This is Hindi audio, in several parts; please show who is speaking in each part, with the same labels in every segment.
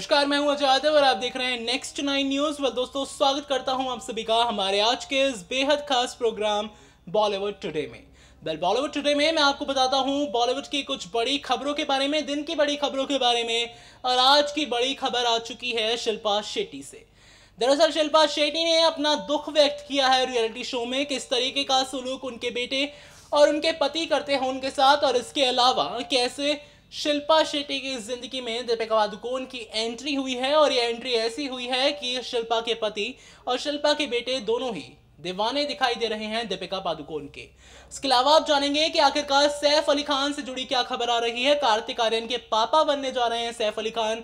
Speaker 1: नमस्कार, मैं हूं अजय यादव और आप देख रहे हैं नेक्स्ट 9 न्यूज। दोस्तों, स्वागत करता हूं आप सभी का हमारे आज के इस बेहद खास प्रोग्राम बॉलीवुड टुडे में। बॉलीवुड टुडे में मैं आपको बताता हूं बॉलीवुड की कुछ बड़ी खबरों के बारे में, दिन की बड़ी खबरों के बारे में। और आज की बड़ी खबर आ चुकी है शिल्पा शेट्टी से। दरअसल शिल्पा शेट्टी ने अपना दुख व्यक्त किया है रियलिटी शो में, किस तरीके का सलूक उनके बेटे और उनके पति करते हैं उनके साथ, और इसके अलावा कैसे शिल्पा शेट्टी की जिंदगी में दीपिका पादुकोण की एंट्री हुई है। और ये एंट्री ऐसी हुई है कि शिल्पा के पति और शिल्पा के बेटे दोनों ही दीवाने दिखाई दे रहे हैं दीपिका पादुकोण के। इसके अलावा आप जानेंगे कि आखिरकार सैफ अली खान से जुड़ी क्या खबर आ रही है। कार्तिक आर्यन के पापा बनने जा रहे हैं सैफ अली खान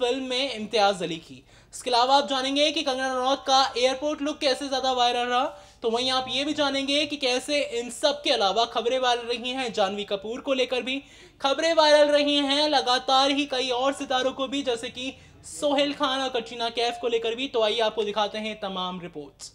Speaker 1: फिल्म में इम्तियाज अली की। इसके अलावा आप जानेंगे कि कंगना रनौत का एयरपोर्ट लुक कैसे ज्यादा वायरल रहा। तो वहीं आप ये भी जानेंगे कि कैसे इन सब के अलावा खबरें वायरल रही हैं जानवी कपूर को लेकर भी खबरें वायरल रही हैं लगातार ही कई और सितारों को भी, जैसे कि सोहेल खान और कटरीना कैफ को लेकर भी। तो आइए आपको दिखाते हैं तमाम रिपोर्ट्स।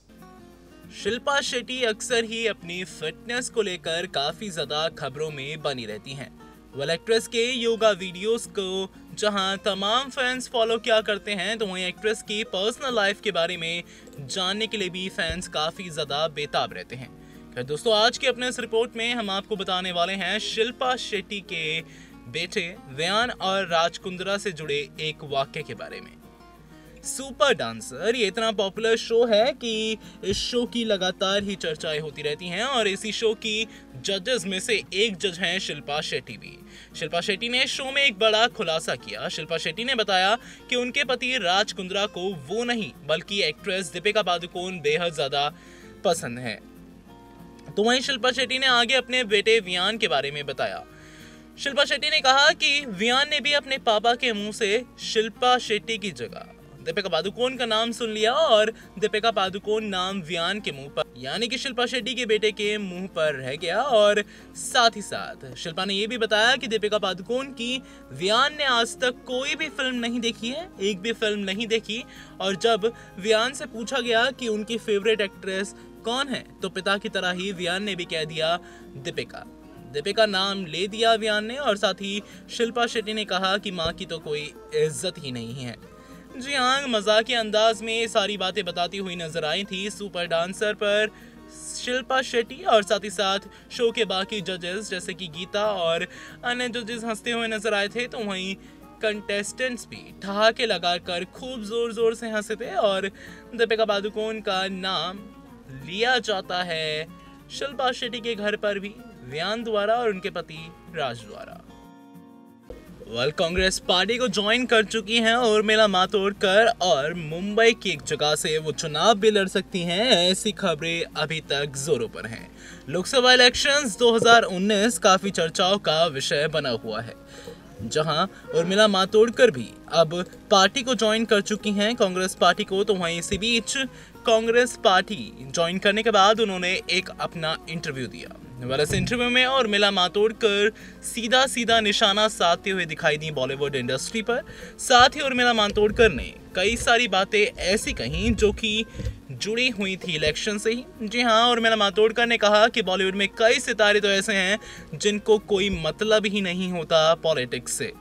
Speaker 1: शिल्पा शेट्टी अक्सर ही अपनी फिटनेस को लेकर काफी ज्यादा खबरों में बनी रहती हैं। वेल, एक्ट्रेस के योगा वीडियोस को जहां तमाम फैंस फॉलो किया करते हैं, तो वहीं एक्ट्रेस की पर्सनल लाइफ के बारे में जानने के लिए भी फैंस काफी ज्यादा बेताब रहते हैं। खैर दोस्तों, आज के अपने इस रिपोर्ट में हम आपको बताने वाले हैं शिल्पा शेट्टी के बेटे व्यान और राज कुंद्रा से जुड़े एक वाक्य के बारे में। सुपर डांसर ये इतना पॉपुलर शो है कि इस शो की लगातार ही चर्चाएं होती रहती हैं, और इसी शो की जजेस में से एक जज हैं शिल्पा शेट्टी भी। शिल्पा शेट्टी ने शो में एक बड़ा खुलासा किया। शिल्पा शेट्टी ने बताया कि उनके पति राज कुंद्रा को वो नहीं बल्कि एक्ट्रेस दीपिका पादुकोण बेहद ज्यादा पसंद है। तो वहीं शिल्पा शेट्टी ने आगे अपने बेटे व्यान के बारे में बताया। शिल्पा शेट्टी ने कहा कि व्यान ने भी अपने पापा के मुंह से शिल्पा शेट्टी की जगह दीपिका पादुकोण का नाम सुन लिया, और दीपिका पादुकोण नाम व्यान के मुंह पर यानी कि शिल्पा शेट्टी के बेटे के मुंह पर रह गया। और साथ ही साथ शिल्पा ने यह भी बताया कि दीपिका पादुकोण की व्यान ने आज तक कोई भी फिल्म नहीं देखी है, एक भी फिल्म नहीं देखी। और जब व्यान से पूछा गया कि उनकी फेवरेट एक्ट्रेस कौन है, तो पिता की तरह ही व्यान ने भी कह दिया दीपिका नाम ले दिया व्यान ने। और साथ ही शिल्पा शेट्टी ने कहा कि माँ की तो कोई इज्जत ही नहीं है। जी हाँ, मजाकिया अंदाज में सारी बातें बताती हुई नजर आई थी सुपर डांसर पर शिल्पा शेट्टी, और साथ ही साथ शो के बाकी जजेस जैसे कि गीता और अन्य जजेस हंसते हुए नजर आए थे। तो वहीं कंटेस्टेंट्स भी ठहाके लगाकर खूब जोर जोर से हंसे थे। और दीपिका पादुकोण का नाम लिया जाता है शिल्पा शेट्टी के घर पर भी व्यान द्वारा और उनके पति राज द्वारा। कांग्रेस पार्टी को ज्वाइन कर चुकी हैं उर्मिला मातोंडकर, और मुंबई की एक जगह से वो चुनाव भी लड़ सकती हैं, ऐसी खबरें अभी तक जोरों पर हैं। लोकसभा इलेक्शंस 2019 काफी चर्चाओं का विषय बना हुआ है, जहां उर्मिला मातोंडकर भी अब पार्टी को ज्वाइन कर चुकी हैं, कांग्रेस पार्टी को। तो वहीं इसी बीच कांग्रेस पार्टी ज्वाइन करने के बाद उन्होंने एक अपना इंटरव्यू दिया। इस इंटरव्यू में उर्मिला मातोंडकर सीधा निशाना साधते हुए दिखाई दी बॉलीवुड इंडस्ट्री पर। साथ ही उर्मिला मातोंडकर ने कई सारी बातें ऐसी कहीं जो कि जुड़ी हुई थी इलेक्शन से ही। जी हाँ, उर्मिला मातोंडकर ने कहा कि बॉलीवुड में कई सितारे तो ऐसे हैं जिनको कोई मतलब ही नहीं होता पॉलिटिक्स से,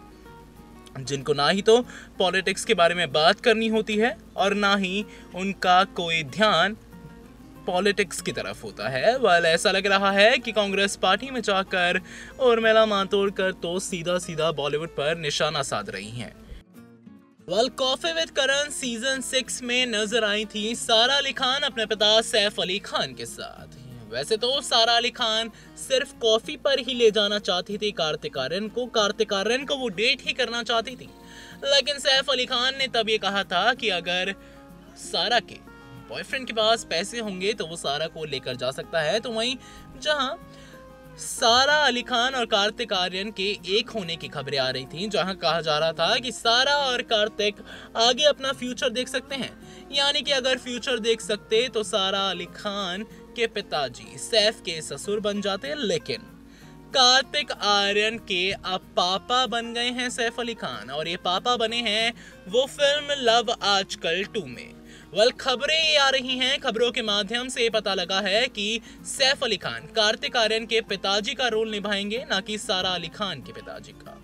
Speaker 1: जिनको ना ही तो पॉलिटिक्स के बारे में बात करनी होती है और ना ही उनका कोई ध्यान पॉलिटिक्स की तरफ होता है। ऐसा लग रहा है कि कांग्रेस पार्टी में जाकर उर्मिला मातोंडकर तो सीधा बॉलीवुड पर निशाना साध रही हैं। कॉफी विद करण सीजन 6 में नजर आई थी सारा अली खान अपने पिता सैफ अली खान के साथ। वैसे तो सारा अली खान सिर्फ कॉफी पर ही ले जाना चाहती थी कार्तिक आर्यन को वो डेट ही करना चाहती थी, लेकिन सैफ अली खान ने तब ये कहा था कि अगर सारा के बॉयफ्रेंड के पास पैसे होंगे तो वो सारा को लेकर जा सकता है। तो वहीं जहां सारा अली खान और कार्तिक आर्यन के एक होने की खबरें आ रही थी, जहां कहा जा रहा था कि सारा और कार्तिक आगे अपना फ्यूचर देख सकते हैं, यानी कि अगर फ्यूचर देख सकते तो सारा अली खान के पिताजी सैफ के ससुर बन जाते। लेकिन कार्तिक आर्यन के अब पापा बन गए हैं सैफ अली खान, और ये पापा बने हैं वो फिल्म लव आजकल 2 में। खबरें ये आ रही हैं, खबरों के माध्यम से पता लगा है कि सैफ अली खान कार्तिक आर्यन के पिताजी का रोल निभाएंगे, ना कि सारा अली खान के पिताजी का।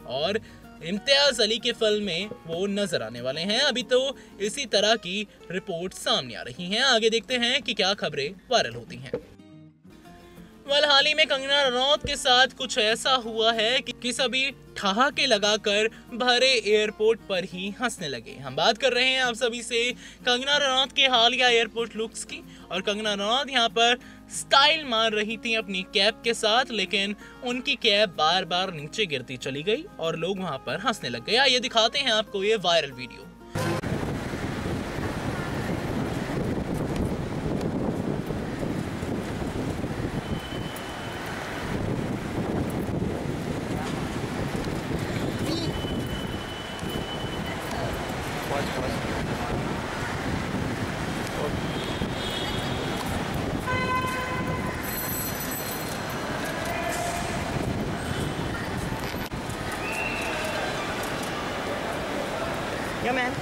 Speaker 1: और इम्तियाज अली की फिल्म में वो नजर आने वाले हैं। अभी तो इसी तरह की रिपोर्ट सामने आ रही हैं। आगे देखते हैं कि क्या खबरें वायरल होती हैं। हाल ही में कंगना रनौत के साथ कुछ ऐसा हुआ है कि सभी ठहाके लगाकर भरे एयरपोर्ट पर ही हंसने लगे। हम बात कर रहे हैं आप सभी से कंगना रनौत के हालिया एयरपोर्ट लुक्स की। और कंगना रनौत यहाँ पर स्टाइल मार रही थी अपनी कैप के साथ, लेकिन उनकी कैप बार बार नीचे गिरती चली गई और लोग वहां पर हंसने लग गए। आइए दिखाते हैं आपको ये viral video.
Speaker 2: Yeah, man.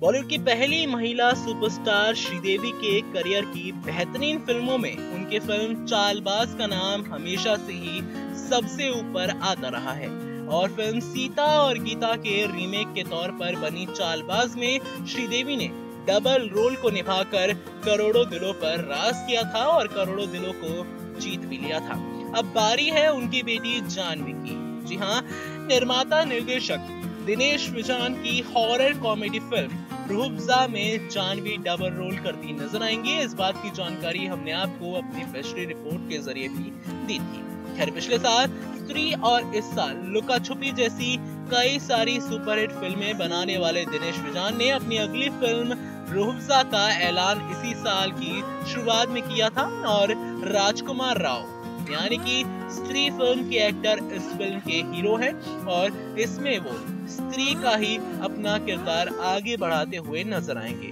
Speaker 1: Bollywood की पहली महिला सुपरस्टार श्रीदेवी के करियर की बेहतरीन फिल्मों में उनकी फिल्म चालबाज का नाम हमेशा से ही सबसे ऊपर आता रहा है। और फिल्म सीता और गीता के रीमेक के तौर पर बनी चालबाज में श्रीदेवी ने डबल रोल को निभाकर करोड़ों दिलों पर राज किया था और करोड़ों दिलों को जीत भी लिया था। अब बारी है उनकी बेटी जानवी की। जी हाँ, निर्माता निर्देशक दिनेश विजान की horror comedy film Rooh Afza में जानवी डबल रोल करती नजर आएंगी। इस बात की जानकारी हमने आपको अपनी फैक्ट्री रिपोर्ट के जरिए भी दी थी। खैर, पिछले साल स्त्री और इस साल लुका छुपी जैसी कई सारी सुपरहिट फिल्में बनाने वाले दिनेश विजान ने अपनी अगली फिल्म रूह अफ़ज़ा का ऐलान इसी साल की शुरुआत में किया था। और राजकुमार राव यानी कि स्त्री फिल्म के एक्टर इस फिल्म के हीरो हैं और इसमें वो स्त्री का ही अपना किरदार आगे बढ़ाते हुए नजर आएंगे।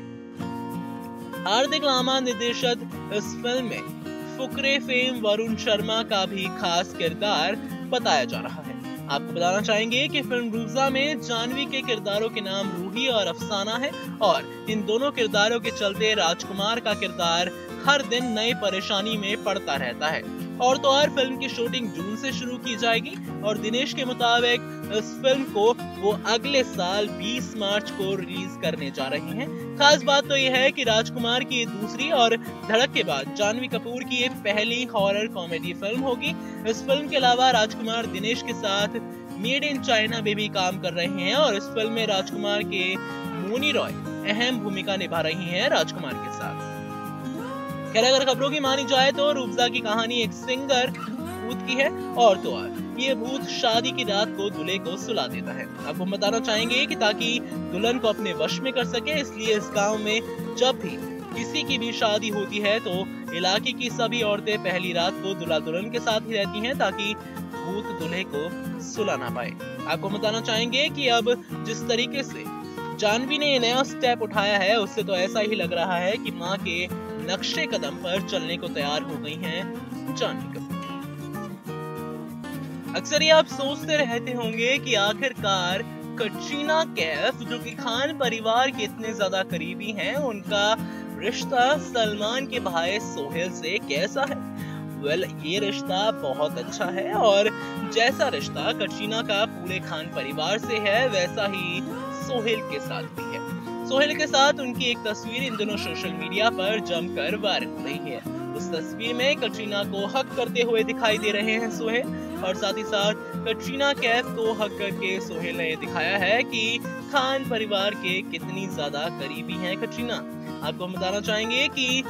Speaker 1: हार्दिक लामा निर्देशित इस फिल्म में फुकरे फेम वरुण शर्मा का भी खास किरदार बताया जा रहा है। आपको बताना चाहेंगे कि फिल्म रूह अफ़ज़ा में जानवी के किरदारों के नाम रूही और अफसाना है और इन दोनों किरदारों के चलते राजकुमार का किरदार हर दिन नई परेशानी में पड़ता रहता है। और तो और फिल्म की शूटिंग जून से शुरू की जाएगी और दिनेश के मुताबिक इस फिल्म को वो अगले साल 20 मार्च को रिलीज करने जा रही हैं। खास बात तो यह है कि राजकुमार की दूसरी और धड़क के बाद जानवी कपूर की ये पहली हॉरर कॉमेडी फिल्म होगी। इस फिल्म के अलावा राजकुमार दिनेश के साथ मेड इन चाइना में भी काम कर रहे हैं और इस फिल्म में राजकुमार के मोनी रॉय अहम भूमिका निभा रही हैं राजकुमार के साथ। खैर, अगर खबरों की मानी जाए तो रूह अफ़ज़ा की कहानी एक सिंगर भूत की है और तो और ये भूत शादी की रात को दूल्हे को सुला देता है। अब हम बताना चाहेंगे कि ताकि दुल्हन को अपने वश में कर सके, इसलिए इस गांव में जब भी किसी की भी शादी होती है तो इलाके की सभी औरतें पहली रात को दूल्हा दुल्हन के साथ ही रहती हैं ताकि भूत दूल्हे को सुला ना पाए। आपको बताना चाहेंगे कि अब जिस तरीके से जानवी ने ये नया स्टेप उठाया है उससे तो ऐसा ही लग रहा है कि माँ के नक्शे कदम पर चलने को तैयार हो गई हैं जानवी कपूर। अक्सर ये आप सोचते रहते होंगे कि आखिरकार कटरीना कैफ जो कि खान परिवार के इतने ज्यादा करीबी हैं, उनका रिश्ता सलमान के भाई सोहेल से कैसा है। ये रिश्ता बहुत अच्छा है और जैसा रिश्ता कटरीना का पूरे खान परिवार से है वैसा ही सोहेल के साथ भी है। सोहेल के साथ उनकी एक तस्वीर इन दिनों सोशल मीडिया पर जमकर वायरल हो रही है। उस तस्वीर में कटरीना को हक करते हुए दिखाई दे रहे हैं सोहेल और साथ ही साथ कटरीना कैफ को हक करके सोहेल ने दिखाया है कि खान परिवार के कितनी ज्यादा करीबी हैं कटरीना। आपको बताना चाहेंगे कि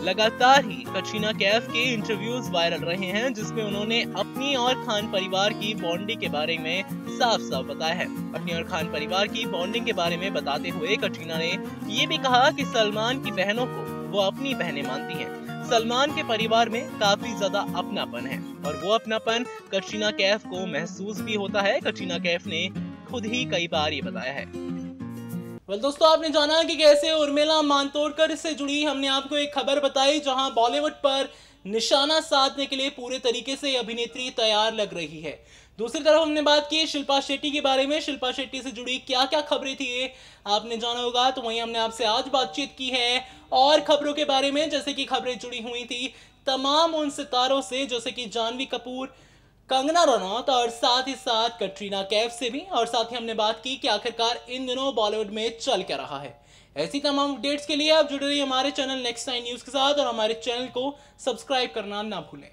Speaker 1: लगातार ही कटरीना कैफ के इंटरव्यूज वायरल रहे हैं जिसमें उन्होंने अपनी और खान परिवार की बॉन्डिंग के बारे में साफ साफ बताया है। अपनी और खान परिवार की बॉन्डिंग के बारे में बताते हुए कटरीना ने ये भी कहा कि सलमान की बहनों को वो अपनी बहनें मानती हैं। सलमान के परिवार में काफी ज्यादा अपनापन है और वो अपनापन कटरीना कैफ को महसूस भी होता है। कटरीना कैफ ने खुद ही कई बार ये बताया है। दोस्तों, आपने जाना कि कैसे उर्मिला मातोंडकर से जुड़ी हमने आपको एक खबर बताई, जहां बॉलीवुड पर निशाना साधने के लिए पूरे तरीके से अभिनेत्री तैयार लग रही है। दूसरी तरफ हमने बात की शिल्पा शेट्टी के बारे में। शिल्पा शेट्टी से जुड़ी क्या क्या खबरें थी ये आपने जाना होगा, तो वहीं हमने आपसे आज बातचीत की है और खबरों के बारे में, जैसे कि खबरें जुड़ी हुई थी तमाम उन सितारों से जैसे कि जानवी कपूर, कंगना रनौत और साथ ही साथ कटरीना कैफ से भी। और साथ ही हमने बात की कि आखिरकार इन दिनों बॉलीवुड में चल क्या रहा है। ऐसी तमाम अपडेट्स के लिए आप जुड़े रहिए हमारे चैनल नेक्स्ट 9 न्यूज के साथ और हमारे चैनल को सब्सक्राइब करना ना भूलें।